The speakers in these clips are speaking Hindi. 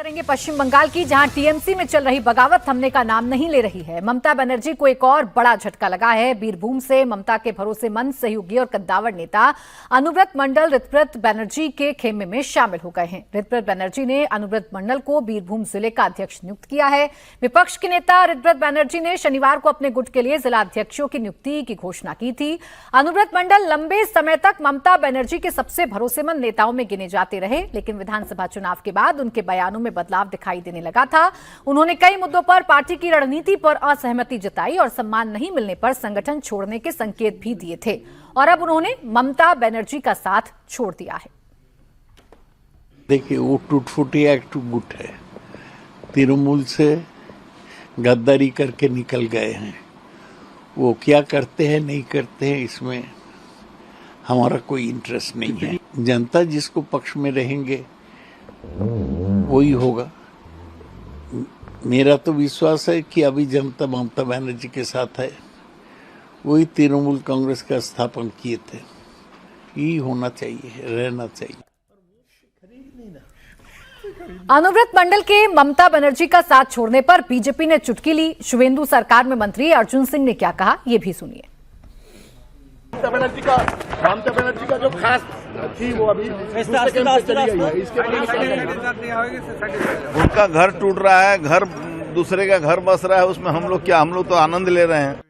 करेंगे पश्चिम बंगाल की, जहां टीएमसी में चल रही बगावत थमने का नाम नहीं ले रही है। ममता बनर्जी को एक और बड़ा झटका लगा है। बीरभूम से ममता के भरोसेमंद सहयोगी और कद्दावर नेता अनुव्रत मंडल ऋतव्रत बनर्जी के खेमे में शामिल हो गए हैं। ऋतव्रत बनर्जी ने अनुव्रत मंडल को बीरभूम जिले का अध्यक्ष नियुक्त किया है। विपक्ष के नेता ऋतव्रत बनर्जी ने शनिवार को अपने गुट के लिए जिला अध्यक्षों की नियुक्ति की घोषणा की थी। अनुव्रत मंडल लंबे समय तक ममता बनर्जी के सबसे भरोसेमंद नेताओं में गिने जाते रहे, लेकिन विधानसभा चुनाव के बाद उनके बयानों में बदलाव दिखाई देने लगा था। उन्होंने कई मुद्दों पर पार्टी की रणनीति पर असहमति जताई और सम्मान नहीं मिलने पर संगठन छोड़ने के संकेत भी दिए थे, और अब उन्होंने ममता बनर्जी का साथ छोड़ दिया है। देखिए, वो टूट-फूटी एक्ट गुट है, तृणमूल से गद्दारी करके निकल गए हैं। वो क्या करते हैं नहीं करते हैं इसमें हमारा कोई इंटरेस्ट नहीं है। जनता जिसको पक्ष में रहेंगे वही होगा। मेरा तो विश्वास है कि अभी जनता ममता बनर्जी के साथ है। वही तृणमूल कांग्रेस का स्थापन किए थे, यही होना चाहिए, रहना चाहिए। अनुव्रत मंडल के ममता बनर्जी का साथ छोड़ने पर बीजेपी ने चुटकी ली। शुवेंदु सरकार में मंत्री अर्जुन सिंह ने क्या कहा, ये भी सुनिए। ममता बनर्जी का जो खास थी वो अभी उनका घर टूट रहा है, घर दूसरे का घर बस रहा है, उसमें हम लोग तो आनंद ले रहे हैं।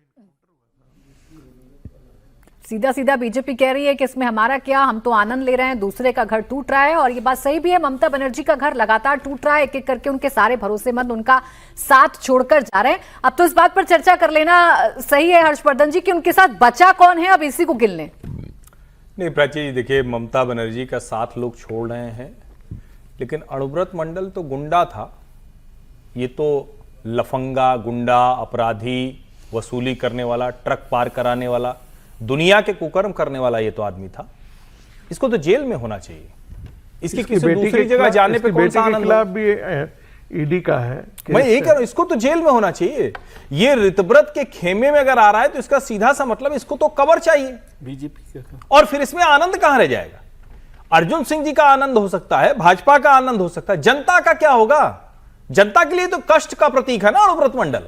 सीधा सीधा बीजेपी कह रही है कि इसमें हमारा क्या, हम तो आनंद ले रहे हैं, दूसरे का घर टूट रहा है। और ये बात सही भी है, ममता बनर्जी का घर लगातार टूट रहा है, एक एक करके उनके सारे भरोसेमंद उनका साथ छोड़कर जा रहे हैं। अब तो इस बात पर चर्चा कर लेना सही है हर्षवर्धन जी कि उनके साथ बचा कौन है अब इसी को गिन लें। नहीं प्राची जी, देखिए ममता बनर्जी का साथ लोग छोड़ रहे हैं, लेकिन अनुव्रत मंडल तो गुंडा था। ये तो लफंगा, गुंडा, अपराधी, वसूली करने वाला, ट्रक पार कराने वाला, दुनिया के कुकर्म करने वाला ये तो आदमी था। इसको तो जेल में होना चाहिए। इसकी किसी दूसरी जगह जाने पे कौन सा आनंद? खिलाफ भी ईडी का है। मैं यही कह रहा हूं, इसको तो जेल में होना चाहिए। ये ऋतव्रत के खेमे में अगर आ रहा है तो इसका सीधा सा मतलब इसको तो कवर चाहिए बीजेपी का। और फिर इसमें आनंद कहां रह जाएगा? अर्जुन सिंह जी का आनंद हो सकता है, भाजपा का आनंद हो सकता है, जनता का क्या होगा? जनता के लिए तो कष्ट का प्रतीक है ना अनुव्रत मंडल।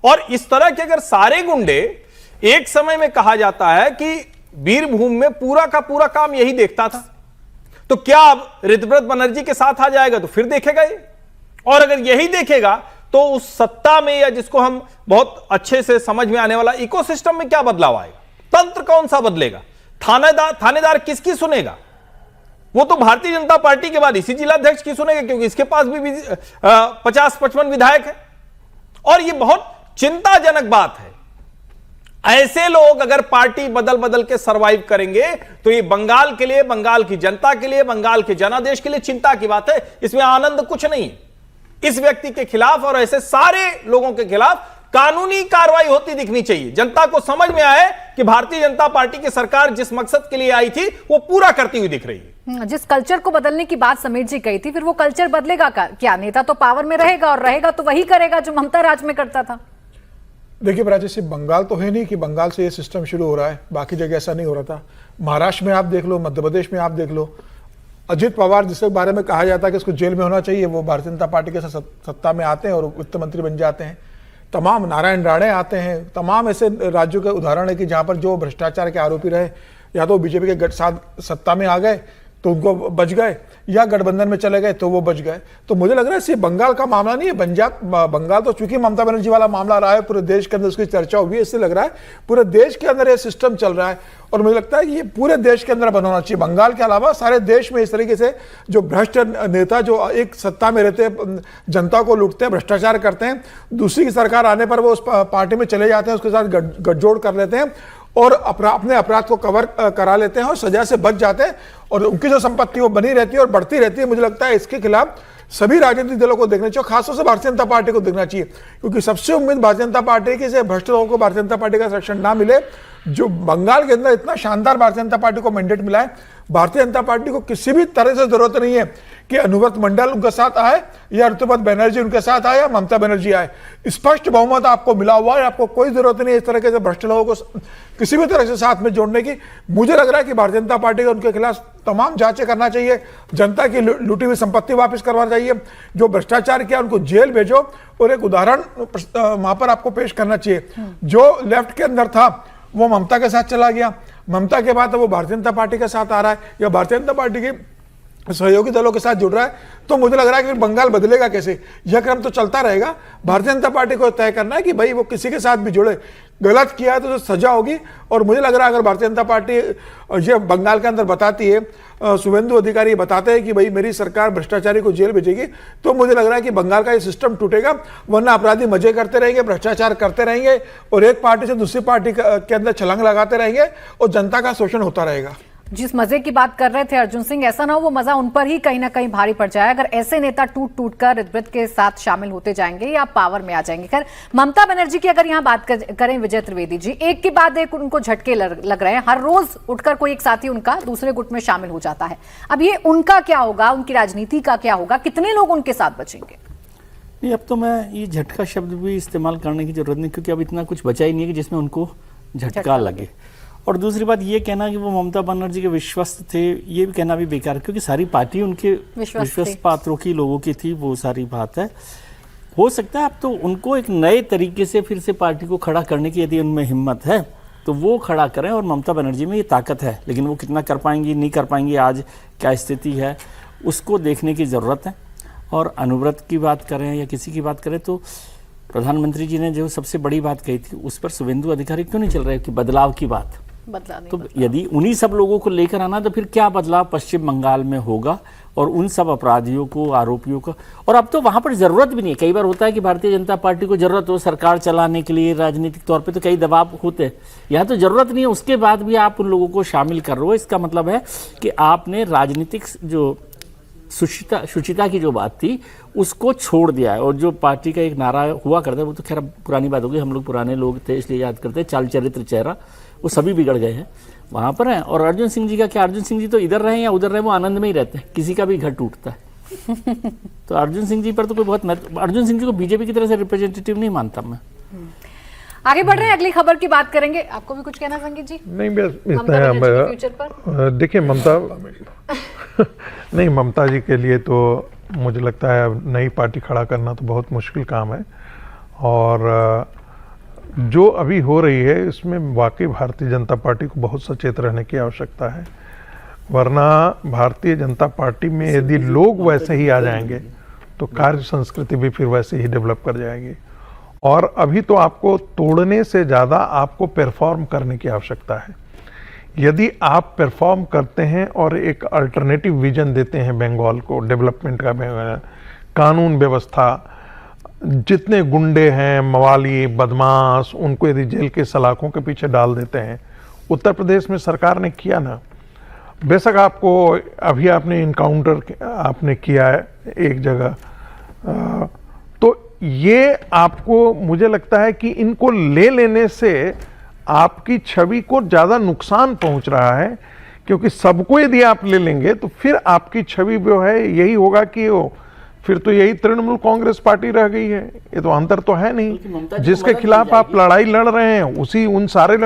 और इस तरह के अगर सारे गुंडे, एक समय में कहा जाता है कि बीरभूम में पूरा का पूरा काम यही देखता था, तो क्या अब ऋतव्रत बनर्जी के साथ आ जाएगा तो फिर देखेगा ये? और अगर यही देखेगा तो उस सत्ता में, या जिसको हम बहुत अच्छे से समझ में आने वाला इकोसिस्टम में क्या बदलाव आएगा? तंत्र कौन सा बदलेगा? थानेदार किसकी सुनेगा? वो तो भारतीय जनता पार्टी के बाद इसी जिलाध्यक्ष की सुनेगा, क्योंकि इसके पास भी 50-55 विधायक है। और ये बहुत चिंताजनक बात है। ऐसे लोग अगर पार्टी बदल बदल के सरवाइव करेंगे तो ये बंगाल के लिए, बंगाल की जनता के लिए, बंगाल के जनादेश के लिए चिंता की बात है। इसमें आनंद कुछ नहीं। इस व्यक्ति के खिलाफ और ऐसे सारे लोगों के खिलाफ कानूनी कार्रवाई होती दिखनी चाहिए। जनता को समझ में आए कि भारतीय जनता पार्टी की सरकार जिस मकसद के लिए आई थी वो पूरा करती हुई दिख रही है। जिस कल्चर को बदलने की बात समीर जी कही थी, फिर वो कल्चर बदलेगा क्या? नेता तो पावर में रहेगा और रहेगा तो वही करेगा जो ममता राज में करता था। देखिए प्राची, सिर्फ बंगाल तो है नहीं कि बंगाल से ये सिस्टम शुरू हो रहा है, बाकी जगह ऐसा नहीं हो रहा था। महाराष्ट्र में आप देख लो, मध्य प्रदेश में आप देख लो। अजित पवार जिसके बारे में कहा जाता है कि उसको जेल में होना चाहिए, वो भारतीय जनता पार्टी के साथ सत्ता में आते हैं और वित्त मंत्री बन जाते हैं। तमाम नारायण राणे आते हैं। तमाम ऐसे राज्यों के उदाहरण है कि जहाँ पर जो भ्रष्टाचार के आरोपी रहे, या तो बीजेपी के गठ साथ सत्ता में आ गए तो उनको बच गए, या गठबंधन में चले गए तो वो बच गए। तो मुझे लग रहा है सिर्फ बंगाल का मामला नहीं है। बंगाल तो चूंकि ममता बनर्जी वाला मामला रहा है, पूरे देश के अंदर उसकी चर्चा हुई है, इससे लग रहा है पूरे देश के अंदर ये सिस्टम चल रहा है। और मुझे लगता है कि ये पूरे देश के अंदर बंद होना चाहिए। बंगाल के अलावा सारे देश में इस तरीके से जो भ्रष्ट नेता जो एक सत्ता में रहते हैं, जनता को लूटते हैं, भ्रष्टाचार करते हैं, दूसरी की सरकार आने पर वो उस पार्टी में चले जाते हैं, उसके साथ गठजोड़ कर लेते हैं और अपने अपराध को कवर करा लेते हैं और सजा से बच जाते हैं, और उनकी जो संपत्ति वो बनी रहती है और बढ़ती रहती है। मुझे लगता है इसके खिलाफ सभी राजनीतिक दलों को देखना चाहिए, खासतौर से भारतीय जनता पार्टी को देखना चाहिए, क्योंकि सबसे उम्मीद भारतीय जनता पार्टी की से भ्रष्ट लोगों को भारतीय जनता पार्टी का संरक्षण ना मिले, जो बंगाल के अंदर इतना शानदार भारतीय जनता पार्टी को मैंडेट मिला है, भारतीय जनता पार्टी को किसी भी तरह से जरूरत नहीं है कि अनुव्रत मंडल उनके साथ आए या ऋतुपत बनर्जी उनके साथ आए या ममता बनर्जी आए। स्पष्ट बहुमत आपको मिला हुआ है, आपको कोई जरूरत नहीं है इस तरह के भ्रष्ट लोगों को किसी भी तरह से साथ में जोड़ने की। मुझे लग रहा है कि भारतीय जनता पार्टी को उनके खिलाफ तमाम जांचें करना चाहिए, जनता की लूटी हुई संपत्ति वापस करवाना चाहिए, जो भ्रष्टाचार किया उनको जेल भेजो और एक उदाहरण वहां पर आपको पेश करना चाहिए। जो लेफ्ट के अंदर था वो ममता के साथ चला गया, ममता के बाद वो भारतीय जनता पार्टी के साथ आ रहा है या भारतीय जनता पार्टी की सहयोगी दलों के साथ जुड़ रहा है, तो मुझे लग रहा है कि फिर बंगाल बदलेगा कैसे? यह क्रम तो चलता रहेगा। भारतीय जनता पार्टी को तय करना है कि भाई वो किसी के साथ भी जुड़े, गलत किया है तो सजा होगी। और मुझे लग रहा है अगर भारतीय जनता पार्टी ये बंगाल के अंदर बताती है, शुभेंदु अधिकारी बताते हैं कि भाई मेरी सरकार भ्रष्टाचारी को जेल भेजेगी, तो मुझे लग रहा है कि बंगाल का ये सिस्टम टूटेगा। वरना अपराधी मजे करते रहेंगे, भ्रष्टाचार करते रहेंगे और एक पार्टी से दूसरी पार्टी के अंदर छलांग लगाते रहेंगे और जनता का शोषण होता रहेगा। जिस मजे की बात कर रहे थे अर्जुन सिंह, ऐसा ना हो वो मजा उन पर ही कहीं ना कहीं भारी पड़ जाए अगर ऐसे नेता टूट टूट कर ऋतव्रत के साथ शामिल होते जाएंगे या पावर में आ जाएंगे। खैर, ममता बनर्जी की अगर यहाँ बात करें विजय त्रिवेदी जी, एक के बाद एक उनको झटके लग रहे हैं। हर रोज उठकर कोई एक साथी उनका दूसरे गुट में शामिल हो जाता है। अब ये उनका क्या होगा, उनकी राजनीति का क्या होगा, कितने लोग उनके साथ बचेंगे? नहीं, अब तो मैं ये झटका शब्द भी इस्तेमाल करने की जरूरत नहीं, क्योंकि अब इतना कुछ बचा ही नहीं है कि जिसमें उनको झटका लगे। और दूसरी बात ये कहना कि वो ममता बनर्जी के विश्वस्त थे, ये भी कहना भी बेकार है, क्योंकि सारी पार्टी उनके विश्वस्त पात्रों की लोगों की थी, वो सारी बात है। हो सकता है अब तो उनको एक नए तरीके से फिर से पार्टी को खड़ा करने की यदि उनमें हिम्मत है तो वो खड़ा करें, और ममता बनर्जी में ये ताकत है। लेकिन वो कितना कर पाएंगी नहीं कर पाएंगी, आज क्या स्थिति है उसको देखने की ज़रूरत है। और अनुव्रत की बात करें या किसी की बात करें, तो प्रधानमंत्री जी ने जो सबसे बड़ी बात कही थी उस पर शुभेंदु अधिकारी क्यों नहीं चल रहे कि बदलाव की बात। तो यदि उन्हीं सब लोगों को लेकर आना, तो फिर क्या बदलाव पश्चिम बंगाल में होगा और उन सब अपराधियों को, आरोपियों को। और अब तो वहां पर जरूरत भी नहीं है। कई बार होता है कि भारतीय जनता पार्टी को जरूरत हो सरकार चलाने के लिए, राजनीतिक तौर पे तो कई दबाव होते हैं, यहाँ तो जरूरत नहीं है, उसके बाद भी आप उन लोगों को शामिल कर रहे हो। इसका मतलब है कि आपने राजनीतिक जो शुचिता की जो बात थी उसको छोड़ दिया है। और जो पार्टी का एक नारा हुआ करता है, वो तो खैर पुरानी बात होगी, हम लोग पुराने लोग थे इसलिए याद करते हैं, चाल चरित्र चेहरा, वो सभी बिगड़ गए हैं, वहां पर हैं। और अर्जुन सिंह जी का क्या, अर्जुन सिंह जी तो इधर रहे या उधर रहे वो आनंद में ही रहते हैं, किसी का भी घर टूटता है। तो अर्जुन सिंह जी पर तो कोई बहुत अर्जुन सिंह जी को बीजेपी की तरह से रिप्रेजेंटेटिव नहीं मानता मैं। आगे बढ़ रहे हैं, अगली खबर की बात करेंगे। आपको भी कुछ कहना संगीत जी? नहीं, देखिए ममता नहीं, ममता जी के लिए तो मुझे लगता है नई पार्टी खड़ा करना तो बहुत मुश्किल काम है। और जो अभी हो रही है इसमें वाकई भारतीय जनता पार्टी को बहुत सचेत रहने की आवश्यकता है। वरना भारतीय जनता पार्टी में यदि लोग वैसे ही आ जाएंगे तो कार्य संस्कृति भी फिर वैसे ही डेवलप कर जाएगी। और अभी तो आपको तोड़ने से ज़्यादा आपको परफॉर्म करने की आवश्यकता है। यदि आप परफॉर्म करते हैं और एक अल्टरनेटिव विजन देते हैं बंगाल को, डेवलपमेंट का, कानून व्यवस्था, जितने गुंडे हैं, मवाली, बदमाश, उनको यदि जेल के सलाखों के पीछे डाल देते हैं, उत्तर प्रदेश में सरकार ने किया ना। बेशक आपको अभी आपने इनकाउंटर आपने किया है एक जगह, तो ये आपको मुझे लगता है कि इनको ले लेने से आपकी छवि को ज़्यादा नुकसान पहुंच रहा है। क्योंकि सबको यदि आप ले लेंगे तो फिर आपकी छवि जो है यही होगा कि वो फिर तो यही तृणमूल कांग्रेस पार्टी रह गई है। ये तो अंतर तो है नहीं, जिसके खिलाफ आप लड़ाई लड़ रहे हैं उसी उन सारे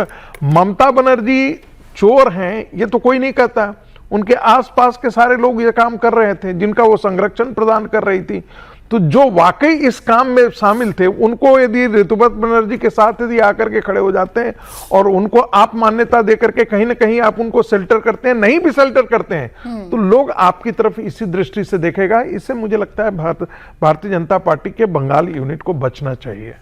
ममता बनर्जी चोर हैं ये तो कोई नहीं कहता, उनके आसपास के सारे लोग ये काम कर रहे थे जिनका वो संरक्षण प्रदान कर रही थी। तो जो वाकई इस काम में शामिल थे उनको यदि ऋतुपत बनर्जी के साथ यदि आकर के खड़े हो जाते हैं और उनको आप मान्यता देकर के कहीं ना कहीं आप उनको शेल्टर करते हैं, नहीं भी शेल्टर करते हैं, तो लोग आपकी तरफ इसी दृष्टि से देखेगा। इससे मुझे लगता है भारतीय जनता पार्टी के बंगाल यूनिट को बचना चाहिए।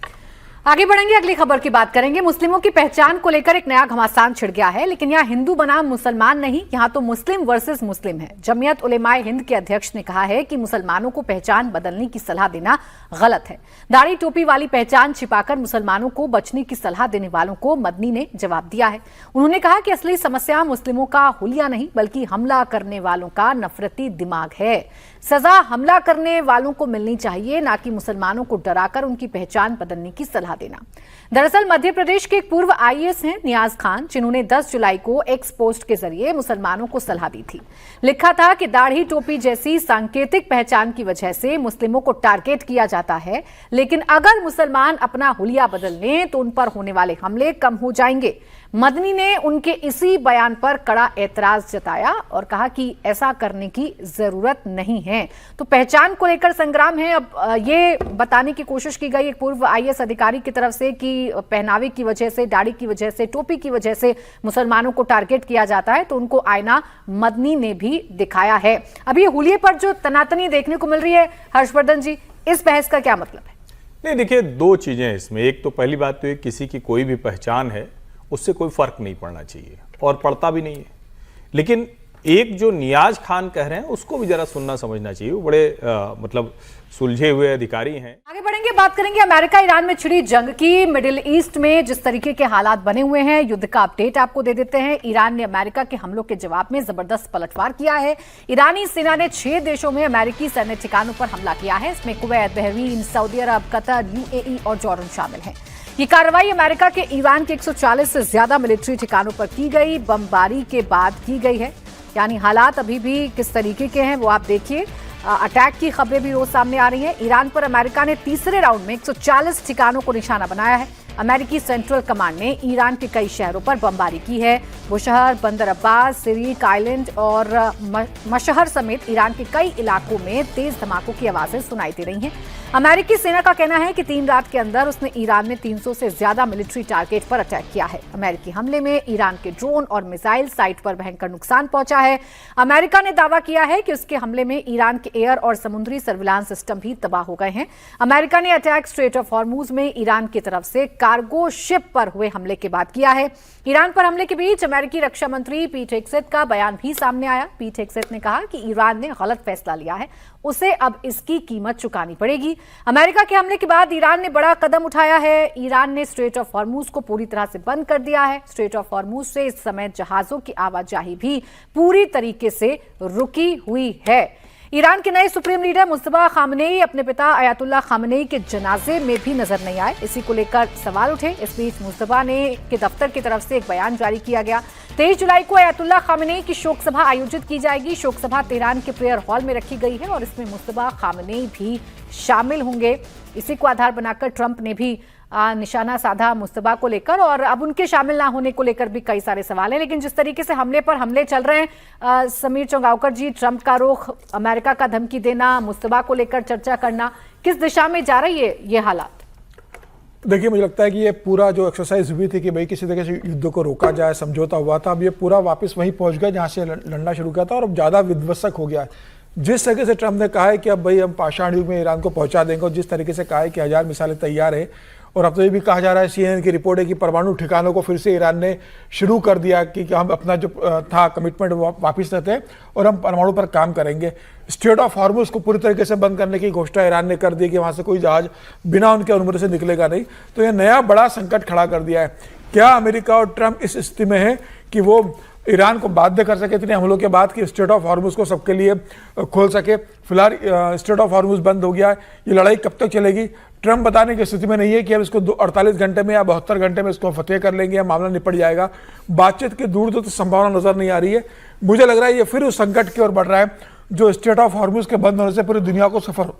आगे बढ़ेंगे, अगली खबर की बात करेंगे। मुस्लिमों की पहचान को लेकर एक नया घमासान छिड़ गया है, लेकिन यहाँ हिंदू बनाम मुसलमान नहीं, यहाँ तो मुस्लिम वर्सेस मुस्लिम है। जमीयत उलेमाए हिंद के अध्यक्ष ने कहा है कि मुसलमानों को पहचान बदलने की सलाह देना गलत है। दाढ़ी टोपी वाली पहचान छिपाकर मुसलमानों को बचने की सलाह देने वालों को मदनी ने जवाब दिया है। उन्होंने कहा कि असली समस्या मुस्लिमों का हुलिया नहीं बल्कि हमला करने वालों का नफरती दिमाग है। सजा हमला करने वालों को मिलनी चाहिए, ना कि मुसलमानों को डराकर उनकी पहचान बदलने की सलाह देना। दरअसल मध्य प्रदेश के एक पूर्व आईएएस हैं नियाज खान, जिन्होंने 10 जुलाई को एक्स पोस्ट के जरिए मुसलमानों को सलाह दी थी। लिखा था कि दाढ़ी टोपी जैसी सांकेतिक पहचान की वजह से मुस्लिमों को टारगेट किया जाता है, लेकिन अगर मुसलमान अपना हुलिया बदल लें तो उन पर होने वाले हमले कम हो जाएंगे। मदनी ने उनके इसी बयान पर कड़ा एतराज जताया और कहा कि ऐसा करने की जरूरत नहीं है। तो पहचान को लेकर संग्राम है। अब ये बताने की कोशिश की गई एक पूर्व आईएएस अधिकारी की तरफ से कि पहनावे की वजह से, दाढ़ी की वजह से, टोपी की वजह से मुसलमानों को टारगेट किया जाता है, तो उनको आईना मदनी ने भी दिखाया है। अब ये हुलिये पर जो तनातनी देखने को मिल रही है, हर्षवर्धन जी, इस बहस का क्या मतलब है? नहीं, देखिए, दो चीजें हैं इसमें। एक तो पहली बात तो ये, किसी की कोई भी पहचान है उससे कोई फर्क नहीं पड़ना चाहिए और पड़ता भी नहीं है। लेकिन एक जो नियाज खान कह रहे हैं उसको भी जरा सुनना समझना चाहिए। वो बड़े मतलब सुलझे हुए अधिकारी हैं। आगे बढ़ेंगे, बात करेंगे अमेरिका ईरान में छिड़ी जंग की। मिडिल ईस्ट में जिस तरीके के हालात बने हुए हैं, युद्ध का अपडेट आपको दे देते हैं। ईरान ने अमेरिका के हमलों के जवाब में जबरदस्त पलटवार किया है। ईरानी सेना ने 6 देशों में अमेरिकी सैन्य ठिकानों पर हमला किया है। इसमें कुवैत, बहरीन, सऊदी अरब, कतर, यूएई और जॉर्डन शामिल हैं। ये कार्रवाई अमेरिका के ईरान के 140 से ज्यादा मिलिट्री ठिकानों पर की गई, बमबारी के बाद की गई है। यानी हालात अभी भी किस तरीके के हैं वो आप देखिए। अटैक की खबरें भी रोज सामने आ रही हैं। ईरान पर अमेरिका ने तीसरे राउंड में 140 ठिकानों को निशाना बनाया है। अमेरिकी सेंट्रल कमांड ने ईरान के कई शहरों पर बमबारी की है। बुशहर, बंदर अब्बास, सिरिक आइलैंड और मशहर समेत ईरान के कई इलाकों में तेज धमाकों की आवाजें सुनाई दे रही हैं। अमेरिकी सेना का कहना है कि 3 रात के अंदर उसने ईरान में 300 से ज्यादा मिलिट्री टारगेट पर अटैक किया है। अमेरिकी हमले में ईरान के ड्रोन और मिसाइल साइट पर भयंकर नुकसान पहुंचा है। अमेरिका ने दावा किया है कि उसके हमले में ईरान के एयर और समुद्री सर्विलांस सिस्टम भी तबाह हो गए हैं। अमेरिका ने अटैक स्ट्रेट ऑफ हॉर्मूज में ईरान की तरफ से कार्गो शिप पर हुए हमले के बाद किया है। ईरान पर हमले के बीच अमेरिकी रक्षा मंत्री पीट हेगसेथ का बयान भी सामने आया। पीट हेगसेथ ने कहा कि ईरान ने गलत फैसला लिया है, उसे अब इसकी कीमत चुकानी पड़ेगी। अमेरिका के हमले के बाद ईरान ने बड़ा कदम उठाया है। ईरान ने स्ट्रेट ऑफ हॉर्मूज को पूरी तरह से बंद कर दिया है। स्ट्रेट ऑफ हॉर्मूज से इस समय जहाजों की आवाजाही भी पूरी तरीके से रुकी हुई है। ईरान के नए सुप्रीम लीडर मुस्तफा खामनेई अपने पिता अयातुल्लाह खामनेई के जनाजे में भी नजर नहीं आए। इसी को लेकर सवाल उठे। इस बीच मुस्तफा ने के दफ्तर की तरफ से एक बयान जारी किया गया। 23 जुलाई को अयातुल्लाह खामनेई की शोक सभा आयोजित की जाएगी। शोक सभा तेहरान के प्रेयर हॉल में रखी गई है और इसमें मुस्तफा खामनेई भी शामिल होंगे। इसी को आधार बनाकर ट्रंप ने भी निशाना साधा मुस्तफा को लेकर, और अब उनके शामिल ना होने को लेकर भी कई सारे सवाल हैं। लेकिन जिस तरीके से हमले पर हमले चल रहे हैं, समीर चौगावकर जी, ट्रंप का रुख, अमेरिका का धमकी देना, मुस्तफा को लेकर चर्चा करना, किस दिशा में जा रही है ये हालात? देखिए, मुझे लगता है कि ये पूरा जो एक्सरसाइज हुई थी कि भाई किसी तरह से युद्ध को रोका जाए, समझौता हुआ था, अब ये पूरा वापस वहीं पहुंच गया जहां से लड़ना शुरू किया था और अब ज़्यादा विध्वंसक हो गया है। जिस तरीके से ट्रंप ने कहा है कि अब भाई हम पाषाण युग में ईरान को पहुंचा देंगे, और जिस तरीके से कहा है कि 1000 मिसाइलें तैयार है, और अब तो ये भी कहा जा रहा है, CNN की रिपोर्ट है कि परमाणु ठिकानों को फिर से ईरान ने शुरू कर दिया कि हम अपना जो था कमिटमेंट वापस लेते हैं और हम परमाणु पर काम करेंगे। स्ट्रेट ऑफ हॉर्मूज को पूरी तरीके से बंद करने की घोषणा ईरान ने कर दी कि वहाँ से कोई जहाज बिना उनके अनुमति से निकलेगा नहीं। तो यह नया बड़ा संकट खड़ा कर दिया है। क्या अमेरिका और ट्रंप इस स्थिति में है कि वो ईरान को बाध्य कर सके इतने हमलों के बाद कि स्ट्रेट ऑफ हॉर्मूज को सबके लिए खोल सके? फिलहाल स्ट्रेट ऑफ हॉर्मूज बंद हो गया है। ये लड़ाई कब तक चलेगी? ट्रंप बताने की स्थिति में नहीं है कि अब इसको 48 घंटे में या 72 घंटे में इसको फतेह कर लेंगे या मामला निपट जाएगा। बातचीत की दूर तो संभावना नजर नहीं आ रही है। मुझे लग रहा है ये फिर उस संकट की ओर बढ़ रहा है जो स्ट्रेट ऑफ हॉर्मूज के बंद होने से पूरी दुनिया को सफर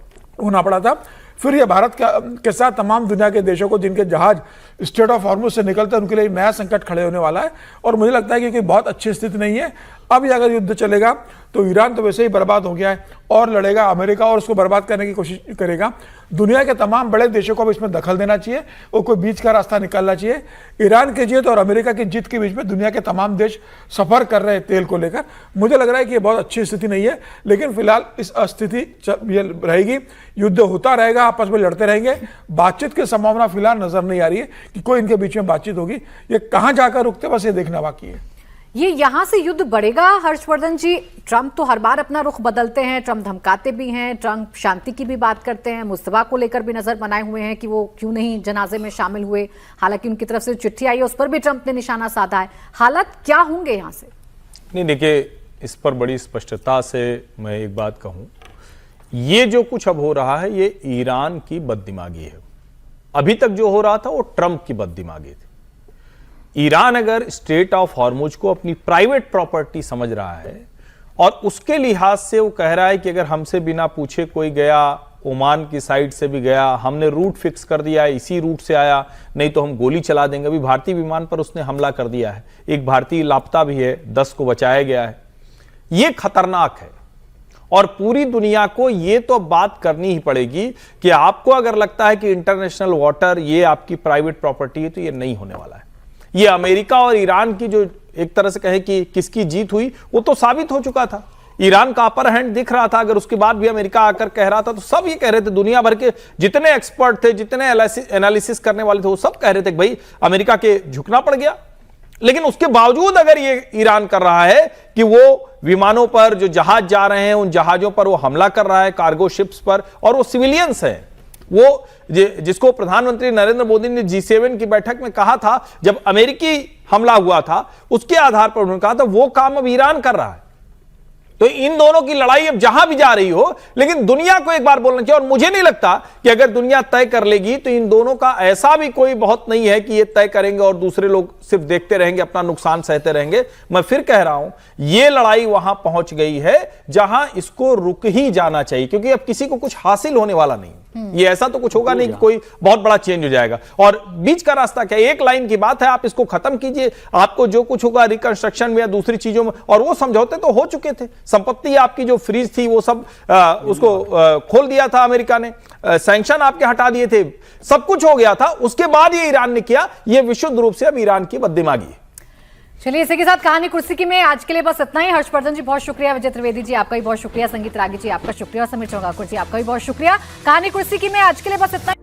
होना पड़ा था। फिर ये भारत के साथ तमाम दुनिया के देशों को जिनके जहाज स्ट्रेट ऑफ हॉर्मूज से निकलते हैं उनके लिए नया संकट खड़े होने वाला है। और मुझे लगता है कि कोई बहुत अच्छी स्थिति नहीं है। अब ये अगर युद्ध चलेगा तो ईरान तो वैसे ही बर्बाद हो गया है और लड़ेगा, अमेरिका और उसको बर्बाद करने की कोशिश करेगा। दुनिया के तमाम बड़े देशों को अब इसमें दखल देना चाहिए और कोई बीच का रास्ता निकालना चाहिए। ईरान की जीत और अमेरिका की जीत के बीच में दुनिया के तमाम देश सफर कर रहे हैं तेल को लेकर। मुझे लग रहा है कि ये बहुत अच्छी स्थिति नहीं है, लेकिन फिलहाल इस स्थिति रहेगी, युद्ध होता रहेगा, आपस में लड़ते रहेंगे। बातचीत की संभावना फिलहाल नजर नहीं आ रही है कि कोई इनके बीच में बातचीत होगी। ये कहां जाकर रुकते बस ये देखना बाकी है। ये यहां से युद्ध बढ़ेगा हर्षवर्धन जी? ट्रंप तो हर बार अपना रुख बदलते हैं, ट्रंप धमकाते भी हैं, ट्रंप शांति की भी बात करते हैं, मुस्तफा को लेकर भी नजर बनाए हुए हैं कि वो क्यों नहीं जनाजे में शामिल हुए। हालांकि उनकी तरफ से चिट्ठी आई है उस पर भी ट्रंप ने निशाना साधा है। हालात क्या होंगे यहां से? नहीं, देखिए, इस पर बड़ी स्पष्टता से मैं एक बात कहूं ये जो कुछ अब हो रहा है ये ईरान की बददिमागी है। अभी तक जो हो रहा था वो ट्रंप की बददिमागी थी। ईरान अगर स्ट्रेट ऑफ हॉर्मुज को अपनी प्राइवेट प्रॉपर्टी समझ रहा है और उसके लिहाज से वो कह रहा है कि अगर हमसे बिना पूछे कोई गया, ओमान की साइड से भी गया, हमने रूट फिक्स कर दिया है, इसी रूट से आया, नहीं तो हम गोली चला देंगे। अभी भारतीय विमान पर उसने हमला कर दिया है, एक भारतीय लापता भी है, 10 को बचाया गया है। ये खतरनाक है और पूरी दुनिया को ये तो बात करनी ही पड़ेगी कि आपको अगर लगता है कि इंटरनेशनल वाटर ये आपकी प्राइवेट प्रॉपर्टी है तो ये नहीं होने वाला है। ये अमेरिका और ईरान की जो एक तरह से कहे कि किसकी जीत हुई वो तो साबित हो चुका था। ईरान का अपर हैंड दिख रहा था। अगर उसके बाद भी अमेरिका आकर कह रहा था तो सब ये कह रहे थे, दुनिया भर के जितने एक्सपर्ट थे, जितने एनालिसिस करने वाले थे, वो सब कह रहे थे कि भाई अमेरिका के झुकना पड़ गया। लेकिन उसके बावजूद अगर ये ईरान कर रहा है कि वो विमानों पर जो जहाज जा रहे हैं उन जहाजों पर वो हमला कर रहा है, कार्गो शिप्स पर, और वो सिविलियंस हैं, वो जिसको प्रधानमंत्री नरेंद्र मोदी ने G7 की बैठक में कहा था जब अमेरिकी हमला हुआ था, उसके आधार पर उन्होंने कहा था वो काम अब ईरान कर रहा है। तो इन दोनों की लड़ाई अब जहां भी जा रही हो, लेकिन दुनिया को एक बार बोलना चाहिए। और मुझे नहीं लगता कि अगर दुनिया तय कर लेगी तो इन दोनों का ऐसा भी कोई बहुत नहीं है कि ये तय करेंगे और दूसरे लोग सिर्फ देखते रहेंगे, अपना नुकसान सहते रहेंगे। मैं फिर कह रहा हूं, ये लड़ाई वहां पहुंच गई है जहां इसको रुक ही जाना चाहिए, क्योंकि अब किसी को कुछ हासिल होने वाला नहीं। ये ऐसा तो कुछ होगा नहीं कि कोई बहुत बड़ा चेंज हो जाएगा। और बीच का रास्ता क्या, एक लाइन की बात है, आप इसको खत्म कीजिए, आपको जो कुछ होगा रिकंस्ट्रक्शन में या दूसरी चीजों में, और वो समझौते तो हो चुके थे। संपत्ति आपकी जो फ्रीज थी वो सब उसको खोल दिया था अमेरिका ने, सैंक्शन आपके हटा दिए थे, सब कुछ हो गया था। उसके बाद ये ईरान ने किया, ये विशुद्ध रूप से अब ईरान की बददिमागी है। चलिए, इसी के साथ कहानी कुर्सी की में आज के लिए बस इतना ही। हर्षवर्धन जी बहुत शुक्रिया, विजय त्रिवेदी जी आपका भी बहुत शुक्रिया, संगीत रागी जी आपका शुक्रिया और समीर चौगाकुर जी आपका भी बहुत शुक्रिया। कहानी कुर्सी की में आज के लिए बस इतना ही।